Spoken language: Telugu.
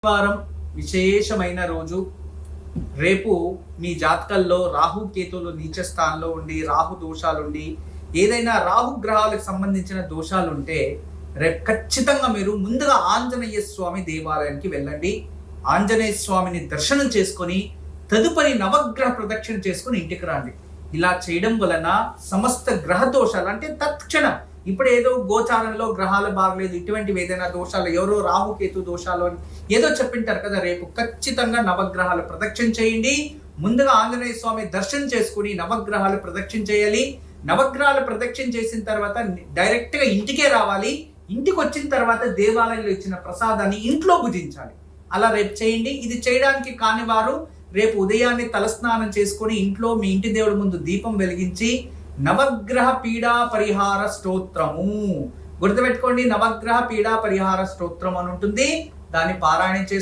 వారం విశేషమైన రోజు. రేపు మీ జాతకంలో రాహు కేతువులు నీచ స్థానంలో ఉండి రాహు దోషాలుండి ఏదైనా రాహు గ్రహాలకు సంబంధించిన దోషాలుంటే రేపు ఖచ్చితంగా మీరు ముందుగా ఆంజనేయ స్వామి దేవాలయానికి వెళ్ళండి. ఆంజనేయ స్వామిని దర్శనం చేసుకొని తదుపరి నవగ్రహ ప్రదక్షిణ చేసుకొని ఇంటికి రండి. ఇలా చేయడం వలన సమస్త గ్రహ దోషాలు అంటే తత్క్షణం ఇప్పుడు ఏదో గోచారంలో గ్రహాలు బాగలేదు ఇటువంటివి ఏదైనా దోషాలు ఎవరో రాహుకేతు దోషాలు అని ఏదో చెప్పింటారు కదా. రేపు ఖచ్చితంగా నవగ్రహాలు ప్రదక్షిణ చేయండి. ముందుగా ఆంజనేయ స్వామి దర్శనం చేసుకుని నవగ్రహాలు ప్రదక్షిణ చేయాలి. నవగ్రహాలు ప్రదక్షిణ చేసిన తర్వాత డైరెక్ట్ గా ఇంటికే రావాలి. ఇంటికి వచ్చిన తర్వాత దేవాలయంలో ఇచ్చిన ప్రసాదాన్ని ఇంట్లో భుజించాలి. అలా రేపు చేయండి. ఇది చేయడానికి కాని వారు రేపు ఉదయాన్నే తలస్నానం చేసుకొని ఇంట్లో మీ ఇంటి దేవుడి ముందు దీపం వెలిగించి నవగ్రహ పీడా పరిహార స్తోత్రము గుర్తుపెట్టుకోండి. నవగ్రహ పీడా పరిహార స్తోత్రం అని ఉంటుంది. దాన్ని పారాయణ చేసి